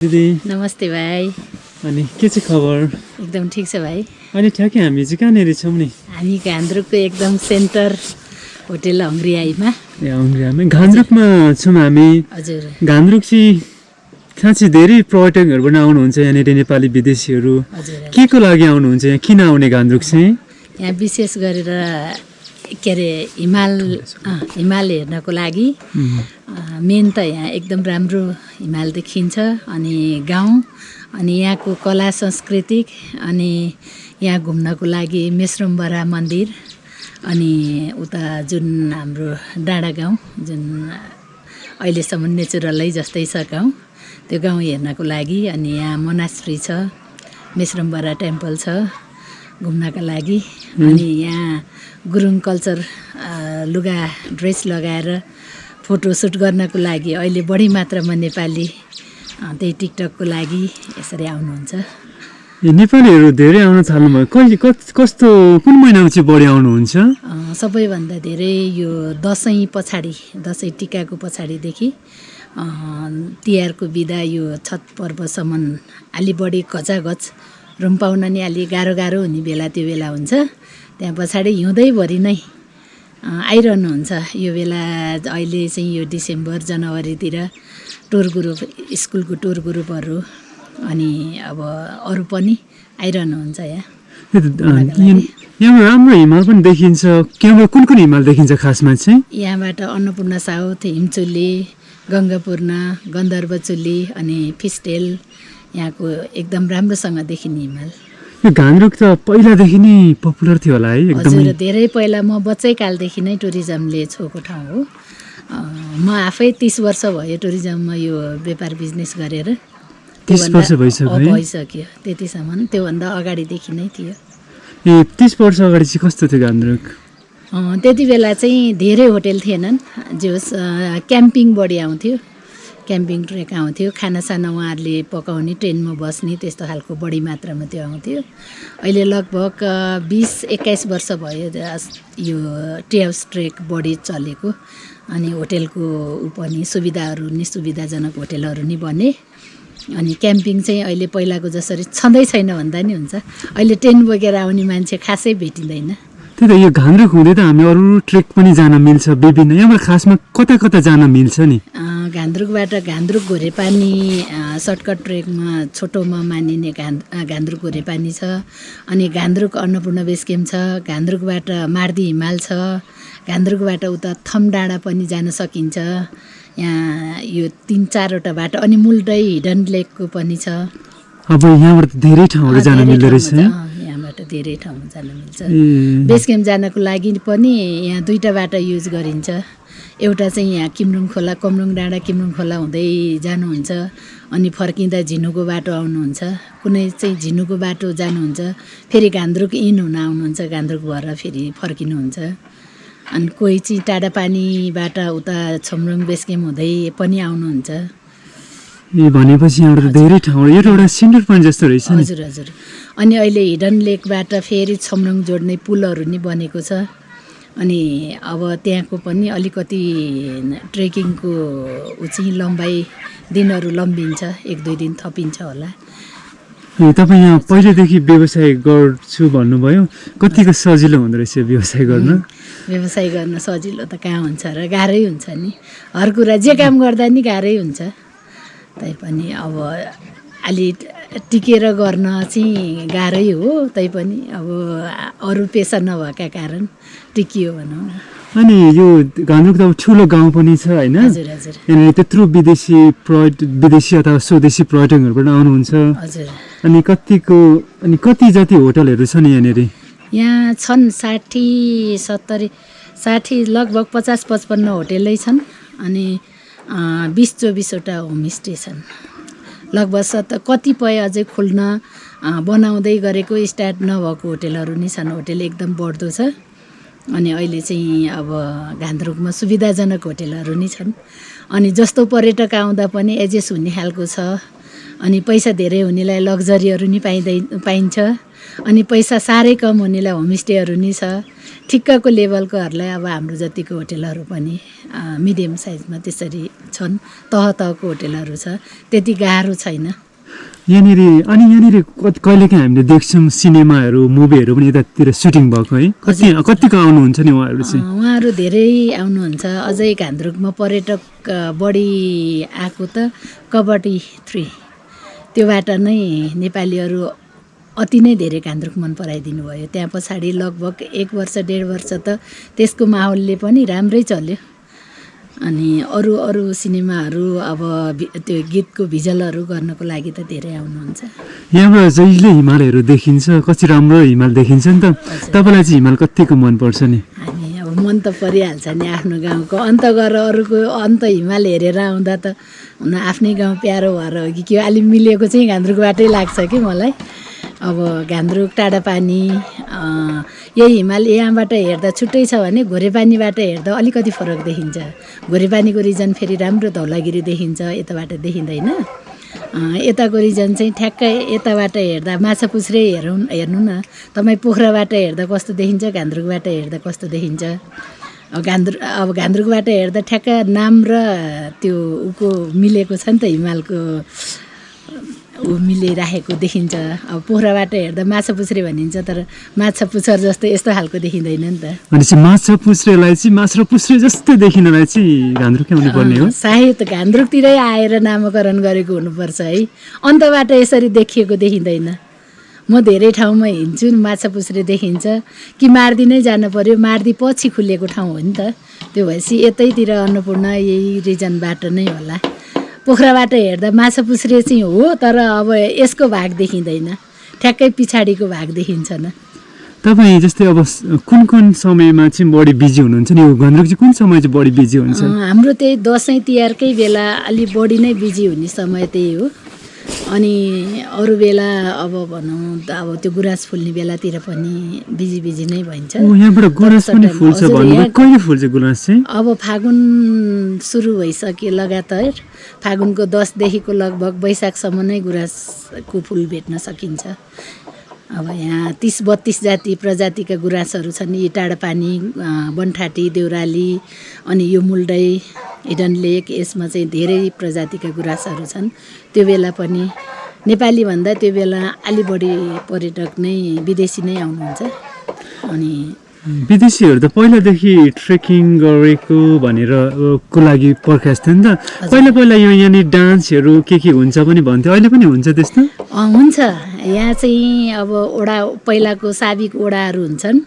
दिदी नमस्ते भाइ। अनि के छ खबर? एकदम ठिक छ भाइ। अनि ठ्याक्कै हामी चाहिँ कहाँनिर छौँ नि? हामी घान्द्रुकको एकदम सेन्टर होटेल हङ्ग्रियाईमा। ए हङ्ग्रियाईमा घान्द्रुकमा छौँ हामी। हजुर। घान्द्रुक चाहिँ खासै धेरै पर्यटकहरू पनि आउनुहुन्छ यहाँनिर, नेपाली विदेशीहरू। हजुर। के को लागि आउनुहुन्छ यहाँ? किन आउने घान्द्रुक चाहिँ? यहाँ विशेष गरेर के अरे हिमाल हेर्नको लागि। मेन त यहाँ एकदम राम्रो हिमाल देखिन्छ, अनि गाउँ, अनि यहाँको कला सांस्कृतिक, अनि यहाँ घुम्नको लागि मेश्रमबरा मन्दिर, अनि उता जुन हाम्रो डाँडा गाउँ जुन अहिलेसम्म नेचुरलै जस्तै छ गाउँ, त्यो गाउँ हेर्नको लागि। अनि यहाँ मोनास्ट्री छ, मेश्रमबरा टेम्पल छ घुम्नका लागि। अनि यहाँ गुरुङ कल्चर लुगा ड्रेस लगाएर फोटोसुट गर्नको लागि अहिले बढी मात्रामा नेपाली त्यही टिकटकको लागि यसरी आउनुहुन्छ। नेपालीहरू धेरै आउन थाल्नुभयो। कहिले कस्तो कुन महिनामा चाहिँ बढी आउनुहुन्छ? सबैभन्दा धेरै यो दसैँ पछाडि, दसैँ टिकाको पछाडिदेखि तिहारको बिदा यो छठ पर्वसम्म अलि बढी गजागज रुम पाउन नि अलि गाह्रो हुने बेला त्यो बेला हुन्छ। त्यहाँ पछाडि हिउँदैभरि नै आइरहनुहुन्छ। यो बेला अहिले चाहिँ यो डिसेम्बर जनवरीतिर टुर ग्रुप, स्कुलको टुर ग्रुपहरू, अनि अब अरू पनि आइरहनुहुन्छ यहाँ। यहाँ राम्रो हिमाल पनि देखिन्छ। कुन हिमाल देखिन्छ खासमा चाहिँ? यहाँबाट अन्नपूर्ण साउथ, हिमचुली, गङ्गापूर्ण, गन्धर्वचुली, अनि फिस्टेल, यहाँको एकदम राम्रोसँग देखिने हिमाल। घान्द्रुक त पहिलादेखि नै पपुलर थियो होला है? हजुर, धेरै पहिला, म बच्चैकालदेखि नै टुरिज्मले छोएको ठाउँ हो। म आफै 30 वर्ष भयो टुरिज्ममा यो व्यापार बिजनेस गरेर। 30 वर्ष भइसक्यो त्यतिसम्म, त्योभन्दा अगाडिदेखि नै थियो। ए 30 वर्ष अगाडि चाहिँ कस्तो थियो घान्द्रुक? त्यति बेला चाहिँ धेरै होटेल थिएनन्, जोस् क्याम्पिङ बढी आउँथ्यो, क्याम्पिङ ट्रेक आउँथ्यो, खानासाना उहाँहरूले पकाउने, ट्रेनमा बस्ने, त्यस्तो खालको बढी मात्रामा त्यो आउँथ्यो। अहिले लगभग 20-21 वर्ष भयो यो टी हाउस ट्रेक बढी चलेको। अनि होटेलको पनि सुविधाहरू नि, सुविधाजनक होटेलहरू नि बने। अनि क्याम्पिङ चाहिँ अहिले पहिलाको जसरी छँदै छैन भन्दा नि हुन्छ। अहिले टेन्ट बोकेर आउने मान्छे खासै भेटिँदैन। त्यही त, यो घान्द्रुक हुँदै त हामी अरू ट्रेक पनि जान मिल्छ विभिन्न। यहाँबाट खासमा कता जान मिल्छ नि? घान्द्रुकबाट घान्द्रुक घोरेपानी सर्टकट ट्रेकमा छोटोमा मानिने घान्द्रुक घोरेपानी छ। अनि घान्द्रुक अन्नपूर्ण बेस क्याम्प छ। घान्द्रुकबाट मार्दी हिमाल छ। घान्द्रुकबाट उता थम डाँडा पनि जान सकिन्छ। यहाँ यो 3-4वटा बाटो, अनि मुल्डै हिडन लेकको पनि छ। अब यहाँबाट धेरै ठाउँहरू जान मिल्दो रहेछ। यहाँबाट धेरै ठाउँमा जान मिल्छ। बेस क्याम्प जानको लागि पनि यहाँ 2टा बाटो युज गरिन्छ। एउटा चाहिँ यहाँ किमरुङ खोला, कमरुङ डाँडा किमरुङ खोला हुँदै जानुहुन्छ, अनि फर्किँदा झिनुको बाटो आउनुहुन्छ। कुनै चाहिँ झिनुको बाटो जानुहुन्छ, फेरि घान्द्रुक इन हुन आउनुहुन्छ, घान्द्रुक भएर फेरि फर्किनुहुन्छ। अनि कोही चाहिँ टाढापानीबाट उता छमरुङ बेस क्याम्प हुँदै पनि आउनुहुन्छ। ए भनेपछि यहाँबाट धेरै ठाउँ, एउटा सेन्टर पोइन्ट जस्तो रहेछ नि? हजुर। अनि अहिले हिडन लेकबाट फेरि छमरुङ जोड्ने पुलहरू नि बनेको छ। अनि अब त्यहाँको पनि अलिकति ट्रेकिङको चाहिँ लम्बाइ दिनहरू लम्बिन्छ, 1-2 दिन थपिन्छ होला। तपाईँ यहाँ पहिलेदेखि व्यवसाय गर्छु भन्नुभयो, कतिको सजिलो हुँदो रहेछ व्यवसाय गर्न? व्यवसाय गर्न सजिलो त कहाँ हुन्छ र, गाह्रै हुन्छ नि। हर कुरा जे काम गर्दा नि गाह्रै हुन्छ। तैपनि अब अलि टिकेर गर्न चाहिँ गाह्रै हो। तैपनि अब अरू पेसा नभएका कारण टिकियो भनौँ न। अनि यो घान्द्रुक त ठुलो गाउँ पनि छ होइन? हजुर। यहाँनिर त्यत्रो विदेशी अथवा स्वदेशी पर्यटकहरू पनि आउनुहुन्छ। हजुर। अनि कति जति होटलहरू छन् यहाँनिर? यहाँ छन् 60 लगभग 50-55 होटेलै छन्। अनि 20-24वटा होमस्टे छन् लगभग। कतिपय अझै खोल्न बनाउँदै गरेको, स्टार्ट नभएको होटेलहरू नि छन्। होटेल एकदम बढ्दो छ। अनि अहिले चाहिँ अब घान्द्रुकमा सुविधाजनक होटेलहरू नि छन्। अनि जस्तो पर्यटक आउँदा पनि एडजस्ट हुने खालको छ। अनि पैसा धेरै हुनेलाई लग्जरीहरू नि पाइन्छ। अनि पैसा साह्रै कम हुनेलाई होमस्टेहरू नि छ, ठिक्कको लेभलकोहरूलाई अब हाम्रो जतिको होटेलहरू पनि मिडियम साइजमा त्यसरी छन्, तह तहको होटेलहरू छ, त्यति गाह्रो छैन। यहाँनिर कहिलेकाहीँ हामीले देख्छौँ सिनेमाहरू मुभीहरू पनि यतातिर सुटिङ भएको है, कतिको आउनुहुन्छ नि उहाँहरू चाहिँ? उहाँहरू धेरै आउनुहुन्छ। अझै घान्द्रुकमा पर्यटक बढी आएको त कबड्डी 3 त्योबाट नै नेपालीहरू अति नै धेरै घान्द्रुक मन पराइदिनु भयो। त्यहाँ पछाडि लगभग 1 वर्ष 1.5 वर्ष त त्यसको माहौलले पनि राम्रै चल्यो। अनि अरू सिनेमाहरू अब त्यो गीतको भिजुअलहरू गर्नको लागि त धेरै आउनुहुन्छ। यहाँबाट जहिले हिमालहरू देखिन्छ, कति राम्रो हिमाल देखिन्छ नि त। तपाईँलाई चाहिँ हिमाल कतिको मनपर्छ नि? हामी अब मन त परिहाल्छ नि, आफ्नो गाउँको अन्त गरेर अरूको अन्त हिमाल हेरेर आउँदा त हुन आफ्नै गाउँ प्यारो भएर हो कि के हो, अलि मिलेको चाहिँ घान्द्रुकबाटै लाग्छ कि मलाई। अब घान्द्रुक टाढापानी यही हिमाल यहाँबाट हेर्दा छुट्टै छ भने घोरेपानीबाट हेर्दा अलिकति फरक देखिन्छ। घोरेपानीको रिजन फेरि राम्रो धौलागिरी देखिन्छ, यताबाट देखिँदैन। यताको रिजन चाहिँ ठ्याक्कै यताबाट हेर्दा माछापुच्छ्रे हेर्नु न तपाईँ, पोखराबाट हेर्दा कस्तो देखिन्छ, घान्द्रुकबाट हेर्दा कस्तो देखिन्छ। अब घान्द्रुकबाट हेर्दा ठ्याक्क नाम र त्यो उको मिलेको छ नि त, हिमालको मिलिराखेको देखिन्छ। अब पोखराबाट हेर्दा माछापुच्छ्रे भनिन्छ, तर माछापुच्छर जस्तो यस्तो खालको देखिँदैन नि त। भनेपछि माछापुच्छ्रेलाई चाहिँ माछापुच्छ्रे जस्तै देखिनलाई चाहिँ घान्द्रुकै हुनुपर्ने हो? सायद घान्द्रुकतिरै आएर नामकरण गरेको हुनुपर्छ है, अन्तबाट यसरी देखिएको देखिँदैन। म धेरै ठाउँमा हिँड्छु, माछापुच्छ्रे देखिन्छ कि मार्दी नै जानु पर्यो, मार्दी पछि खुलेको ठाउँ हो नि त। त्यो भएपछि यतैतिर अन्नपूर्ण यही रिजनबाट नै होला। पोखराबाट हेर्दा माछापुच्छ्रे चाहिँ हो, तर अब यसको भाग देखिँदैन, ठ्याक्कै पछाडिको भाग देखिन्छ न। तपाईँ जस्तै अब कुन समयमा चाहिँ बढी बिजी हुनुहुन्छ नि? घान्द्रुक चाहिँ कुन समय चाहिँ बढी बिजी हुन्छ? हाम्रो त्यही दसैँ तिहारकै बेला अलि बढी नै बिजी हुने समय त्यही हो। अनि अरू बेला अब भनौँ त अब त्यो गुराँस फुल्ने बेलातिर पनि बिजी नै भइन्छ। यहाँबाट गुराँस पनि फुल्छ भन्नु? कहिले फुल्छ गुराँस चाहिँ? अब फागुन सुरु भइसक्यो लगातार, फागुनको 10 देखिको लगभग वैशाखसम्म नै गुराँसको फुल भेट्न सकिन्छ। अब यहाँ 30-32 जाति प्रजातिका गुराँसहरू छन्। यी टाढापानी, बनठाटी, देउराली, अनि यो मुल्डै, हिडन लेक, यसमा चाहिँ धेरै प्रजातिका गुराँसहरू छन्। त्यो बेला पनि नेपाली भन्दा त्यो बेला अलि बढी पर्यटक नै विदेशी नै आउनुहुन्छ। अनि विदेशीहरू त पहिलादेखि ट्रेकिङ गरेको भनेर को लागि पर्खाएको थियो नि त। पहिला यहाँनिर डान्सहरू के हुन्छ पनि भन्थ्यो, अहिले पनि हुन्छ त्यस्तो? हुन्छ। यहाँ चाहिँ अब ओडा पहिलाको साबिक ओडाहरू हुन्छन्,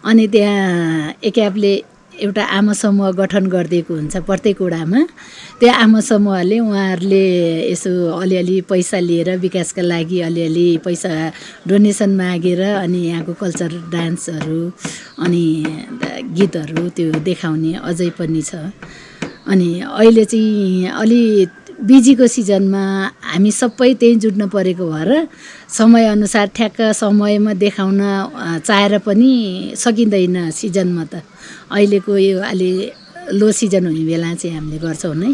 अनि त्यहाँ एकापले एउटा आमा समूह गठन गरिदिएको हुन्छ प्रत्येक ओडामा। त्यो आमा समूहले उहाँहरूले यसो अलिअलि पैसा लिएर विकासका लागि अलिअलि पैसा डोनेसन मागेर अनि यहाँको कल्चर डान्सहरू अनि गीतहरू त्यो देखाउने अझै पनि छ। अनि अहिले चाहिँ अलि बिजीको सिजनमा हामी सबै त्यही जुट्न परेको भएर समयअनुसार ठ्याक्क समयमा देखाउन चाहेर पनि सकिँदैन सिजनमा त। अहिलेको यो अलि लो सिजन हुने बेला चाहिँ हामीले गर्छौँ नै।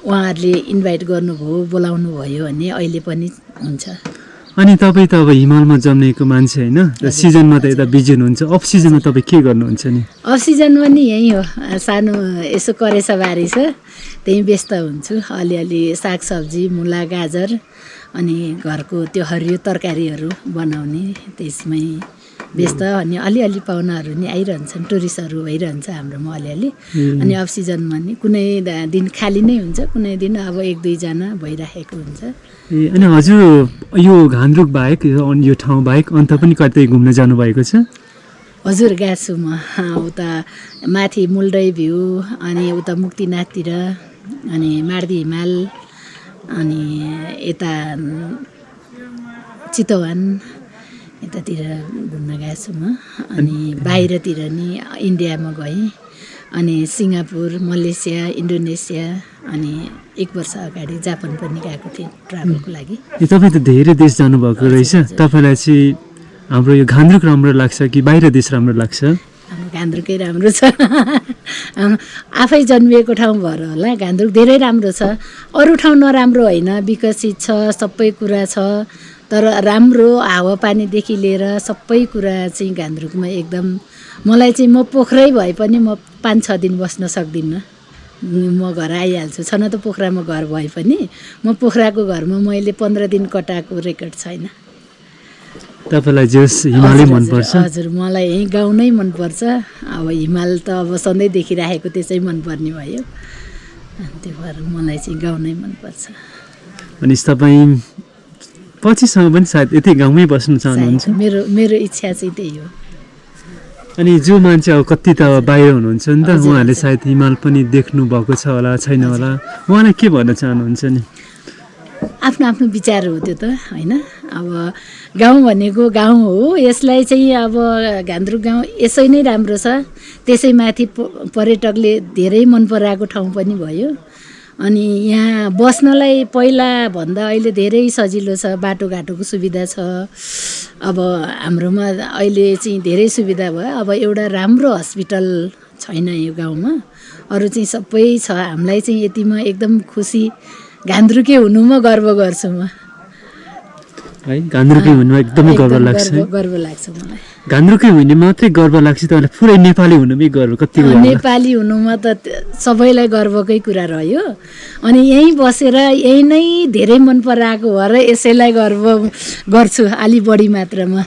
उहाँहरूले इन्भाइट गर्नुभयो, बोलाउनु भयो भने अहिले पनि हुन्छ। अनि तपाईँ त अब हिमालमा जन्मेको मान्छे होइन, सिजनमा त यता बिजी हुनुहुन्छ, अफ सिजनमा तपाईँ के गर्नुहुन्छ नि? अफ सिजनमा नि यही हो, सानो यसो करेसा बारी छ, त्यहीँ व्यस्त हुन्छु। अलिअलि सागसब्जी, मुला, गाजर अनि घरको त्यो हरियो तरकारीहरू बनाउने त्यसमै व्यस्त। अनि अलिअलि पाहुनाहरू नि आइरहन्छन्, टुरिस्टहरू भइरहन्छ हाम्रोमा अलिअलि। अनि अफ सिजनमा नि कुनै दिन खाली नै हुन्छ, कुनै दिन अब 1-2 जना भइराखेको हुन्छ। अनि हजुर यो घान्द्रुक बाहेक यो ठाउँ बाहेक अन्त पनि कतै घुम्न जानुभएको छ? हजुर गएको छु म, उता माथि मुल्डै भ्यू, अनि उता मुक्तिनाथतिर, अनि मार्दी हिमाल, अनि यता चितवन यतातिर घुम्न गएको छु म। अनि बाहिरतिर नि इन्डियामा गएँ, अनि सिङ्गापुर, मलेसिया, इन्डोनेसिया, अनि 1 वर्ष अगाडि जापान पनि गएको थिएँ ट्राभलको लागि। तपाईँ त धेरै देश जानुभएको रहेछ। तपाईँलाई चाहिँ हाम्रो यो घान्द्रुक राम्रो लाग्छ कि बाहिर देश राम्रो लाग्छ? हाम्रो घान्द्रुकै राम्रो छ। आफै जन्मिएको ठाउँ भएर होला, घान्द्रुक धेरै राम्रो छ। अरू ठाउँ नराम्रो होइन, विकसित छ, सबै कुरा छ, तर राम्रो हावापानीदेखि लिएर सबै कुरा चाहिँ घान्द्रुकमा एकदम मलाई चाहिँ म पोखरै भए पनि म 5-6 दिन बस्न सक्दिनँ, म घर आइहाल्छु। छन त पोखरामा घर भए पनि म पोखराको घरमा मैले 15 दिन कटाएको रेकर्ड छैन। तपाईँलाई जस हिमालै मनपर्छ? हजुर, मलाई यहीँ गाउँ नै मनपर्छ। अब हिमाल त अब सधैँ देखिराखेको त्यसै मनपर्ने भयो, त्यो भएर मलाई चाहिँ गाउँ नै मनपर्छ। अनि तपाईँ पछिसम्म पनि सायद यतै गाउँमै बस्न चाहनुहुन्छ? मेरो इच्छा चाहिँ त्यही हो। अनि जो मान्छे अब कति त बाहिर हुनुहुन्छ नि त, उहाँहरूले सायद हिमाल पनि देख्नु भएको छ होला छैन होला, उहाँलाई के भन्न चाहनुहुन्छ नि? आफ्नो आफ्नो विचार हो त्यो त, होइन? अब गाउँ भनेको गाउँ हो, यसलाई चाहिँ अब घान्द्रुक गाउँ यसै नै राम्रो छ। त्यसैमाथि पर्यटकले धेरै मन पराएको ठाउँ पनि भयो। अनि यहाँ बस्नलाई पहिलाभन्दा अहिले धेरै सजिलो छ, बाटोघाटोको सुविधा छ। अब हाम्रोमा अहिले चाहिँ धेरै सुविधा भयो। अब एउटा राम्रो हस्पिटल छैन यो गाउँमा, अरू चाहिँ सबै छ। हामीलाई चाहिँ यतिमा एकदम खुसी, घान्द्रुके हुनुमा गर्व गर्छु म। है, घान्द्रुके हुनुमा एकदमै गर्व लाग्छ। गर्व लाग्छ मलाई। घान्द्रुके हुने मात्रै गर्व लाग्छ, तपाईँलाई पुरै नेपाली हुनुमै गर्व कति? नेपाली हुनुमा त सबैलाई गर्वकै कुरा रह्यो। अनि यहीँ बसेर यही नै धेरै मन पराएको भएर यसैलाई गर्व गर्छु अलि बढी मात्रामा।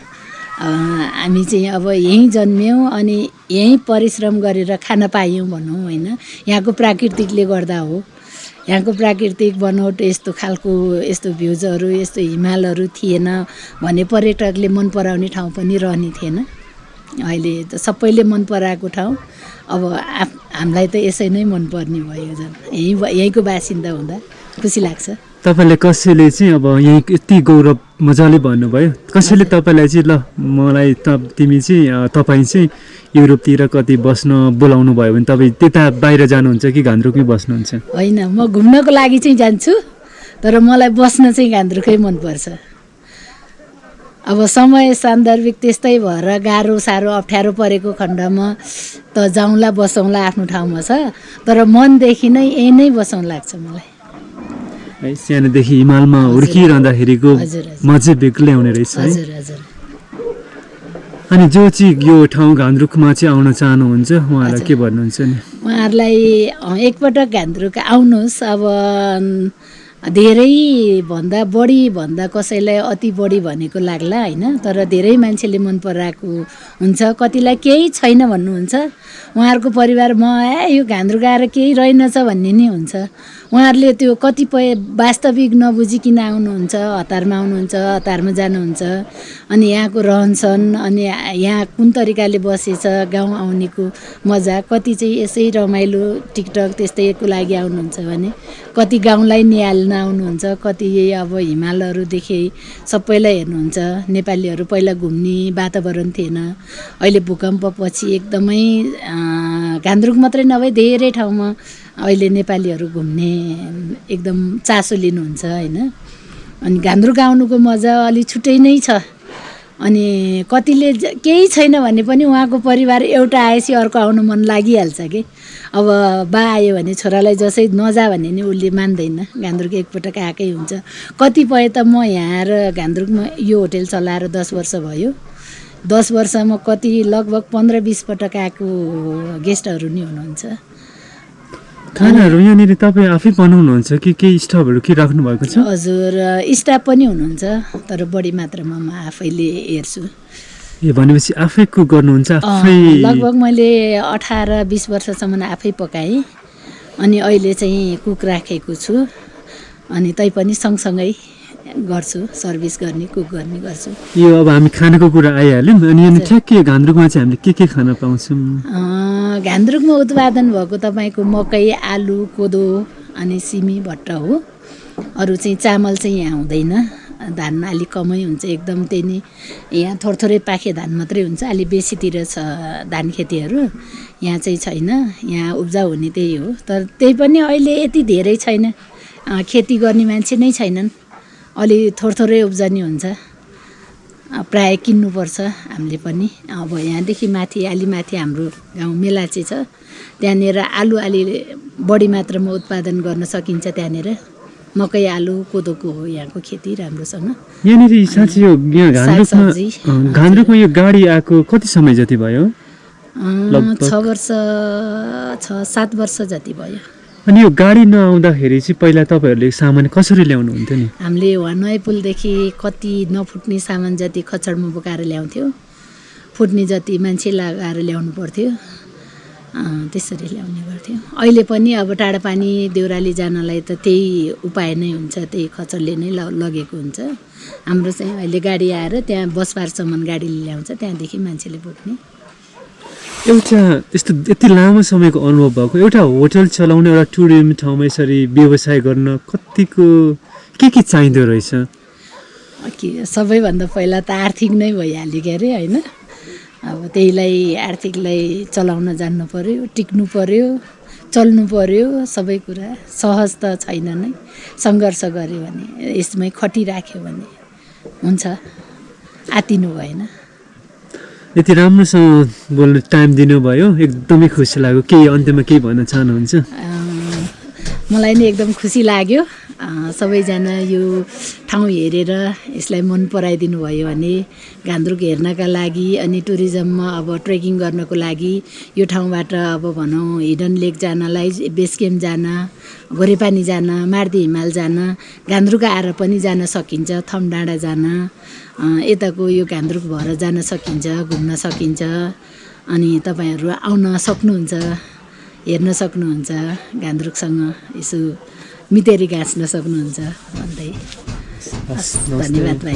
हामी चाहिँ अब यहीँ जन्म्यौँ अनि यहीँ परिश्रम गरेर खान पायौँ भनौँ, होइन? यहाँको प्राकृतिकले गर्दा हो। यहाँको प्राकृतिक बनोट यस्तो खालको, यस्तो भ्यूजहरू, यस्तो हिमालहरू थिएन भने पर्यटकले मन पराउने ठाउँ पनि रहने थिएन। अहिले त सबैले मन पराएको ठाउँ। अब हामीलाई त यसै नै मनपर्ने भयो। झन् यहीँको बासिन्दा हुँदा खुसी लाग्छ। तपाईँले कसैले चाहिँ अब यहीँ यति गौरव मजाले भन्नुभयो, कसैले तपाईँलाई चाहिँ ल मलाई तिमी चाहिँ तपाईँ चाहिँ युरोपतिर कति बस्न बोलाउनु भयो भने तपाईँ त्यता बाहिर जानुहुन्छ कि घान्द्रुकमै बस्नुहुन्छ? होइन, म घुम्नको लागि चाहिँ जान्छु, तर मलाई बस्न चाहिँ घान्द्रुकै मनपर्छ। अब समय सान्दर्भिक त्यस्तै भएर गाह्रो साह्रो अप्ठ्यारो परेको खण्डमा त जाउँला बसौँला आफ्नो ठाउँमा छ, तर मनदेखि नै यही नै बसौँ लाग्छ मलाई। है, सानोदेखि हिमालमा हुर्किरहँदाखेरिको मजै बेग्लै आउने रहेछ है। हजुर हजुर। अनि जो चाहिँ यो ठाउँ घान्द्रुकमा चाहिँ आउन चाहनुहुन्छ उहाँलाई के भन्नुहुन्छ नि? उहाँहरूलाई एकपटक घान्द्रुक आउनुहोस्। अब धेरै भन्दा बढी भन्दा कसैलाई अति बढी भनेको लाग्ला, होइन? तर धेरै मान्छेले मन पराएको हुन्छ, कतिलाई केही छैन भन्नुहुन्छ। उहाँहरूको परिवार यो घान्द्रुक आएर केही रहेनछ भन्ने नै हुन्छ। उहाँहरूले त्यो कतिपय वास्तविक नबुझिकन आउनुहुन्छ, हतारमा आउनुहुन्छ, हतारमा जानुहुन्छ। अनि यहाँको रहनसहन, अनि यहाँ कुन तरिकाले बसेछ, गाउँ आउनेको मजा, कति चाहिँ यसै रमाइलो टिकटक त्यस्तैको लागि आउनुहुन्छ भने कति गाउँलाई निहाल्न आउनुहुन्छ, कति अब हिमालहरूदेखि सबैलाई हेर्नुहुन्छ। नेपालीहरू पहिला घुम्ने वातावरण थिएन, अहिले भूकम्पपछि एकदमै घान्द्रुक मात्रै नभए धेरै ठाउँमा अहिले नेपालीहरू घुम्ने एकदम चासो लिनुहुन्छ, होइन? अनि घान्द्रुक आउनुको मजा अलि छुट्टै नै छ। अनि कतिले केही छैन भने पनि उहाँको परिवार एउटा आएपछि अर्को आउनु मन लागिहाल्छ कि। अब बा आयो भने छोरालाई जसै नजा भने नि उसले मान्दैन, घान्द्रुक एकपटक आएकै हुन्छ। कतिपय त म यहाँ आएर घान्द्रुकमा यो होटेल चलाएर 10 वर्ष भयो। 10 वर्षमा कति लगभग 15-20 पटक आएको गेस्टहरू नि हुनुहुन्छ। खानाहरू यहाँनिर तपाईँ आफै बनाउनुहुन्छ कि केही स्टाफहरू के राख्नु भएको छ? हजुर, स्टाफ पनि हुनुहुन्छ, तर बढी मात्रामा म आफैले हेर्छु। ए, भनेपछि आफै कुक गर्नुहुन्छ? आफै लगभग मैले 18-20 वर्षसम्म आफै पकाएँ। अनि अहिले चाहिँ कुक राखेको छु। अनि तैपनि सँगसँगै गर्छु, सर्भिस गर्ने, कुक गर्ने गर्छु। यो अब हामी खानाको कुरा आइहाल्यौँ। अनि यहाँ ठ्याक्कै घान्द्रुकमा चाहिँ हामीले के खान पाउँछौँ? घान्द्रुकमा उत्पादन भएको तपाईँको मकै, आलु, कोदो अनि सिमी, भट्ट हो। अरू चाहिँ चामल चाहिँ यहाँ हुँदैन। धान अलिक कमै हुन्छ एकदम, त्यही नै यहाँ थोरै पाखे धान मात्रै हुन्छ। अलि बेसीतिर छ धान खेतीहरू, यहाँ चाहिँ छैन। यहाँ उब्जाउ हुने त्यही हो, तर त्यही पनि अहिले यति धेरै छैन। खेती गर्ने मान्छे नै छैनन्, अलि थोरै उब्जनी हुन्छ। प्राय किन्नुपर्छ हामीले पनि। अब यहाँदेखि माथि अलि माथि हाम्रो गाउँ मेलाचे छ, त्यहाँनिर आलु अलि बढी मात्रामा उत्पादन गर्न सकिन्छ त्यहाँनिर। मकै आलु कोदोको हो यहाँको खेती राम्रोसँग। यहाँनिर साँच्चै यो यहाँ सागसब्जी। घान्द्रुकमा यो गाडी आएको कति समय जति भयो? 7 वर्ष जति भयो। अनि यो गाडी नआउँदाखेरि चाहिँ पहिला तपाईँहरूले सामान कसरी ल्याउनुहुन्थ्यो नि? हामीले वहाँ नयाँ पुलदेखि कति नफुट्ने सामान जति खच्चडमा बोकाएर ल्याउँथ्यो, फुट्ने जति मान्छे लगाएर ल्याउनु पर्थ्यो, त्यसरी ल्याउने गर्थ्यो। अहिले पनि अब टाढापानी देउराली जानलाई त त्यही उपाय नै हुन्छ, त्यही खच्चडले नै लगेको हुन्छ। हाम्रो चाहिँ अहिले गाडी आएर त्यहाँ बसबारसम्म गाडीले ल्याउँछ, त्यहाँदेखि मान्छेले बोक्ने। एउटा यस्तो यति लामो समयको अनुभव भएको एउटा होटल चलाउने एउटा टुरिज्म ठाउँमा यसरी व्यवसाय गर्न कतिको के चाहिँदो रहेछ? सबैभन्दा पहिला त आर्थिक नै भइहाल्यो के अरे होइन। अब त्यहीलाई आर्थिकलाई चलाउन जान्नु पर्यो, टिक्नु पर्यो, चल्नु पर्यो। सबै कुरा सहज त छैन नै। सङ्घर्ष गऱ्यो भने, यसमै खटिराख्यो भने हुन्छ, आतिनु भएन। यति राम्रोसँग बोल्नु टाइम दिनुभयो, एकदमै खुसी लाग्यो। केही अन्त्यमा केही भन्न चाहनुहुन्छ? मलाई नि एकदम खुसी लाग्यो। सबैजना यो ठाउँ हेरेर यसलाई मन पराइदिनु भयो भने घान्द्रुक हेर्नका लागि अनि टुरिज्ममा अब ट्रेकिङ गर्नको लागि यो ठाउँबाट अब भनौँ हिडन लेक जानलाई, बेस क्याम्प जान, गोरेपानी जान, मार्दी हिमाल जान, घान्द्रुक आएर पनि जान सकिन्छ, थम डाँडा जान, यताको यो घान्द्रुक भएर जान सकिन्छ, घुम्न सकिन्छ। अनि तपाईँहरू आउन सक्नुहुन्छ, हेर्न सक्नुहुन्छ, घान्द्रुकसँग यसो मितेरी गाँच्न सक्नुहुन्छ भन्दै। धन्यवाद भाइ।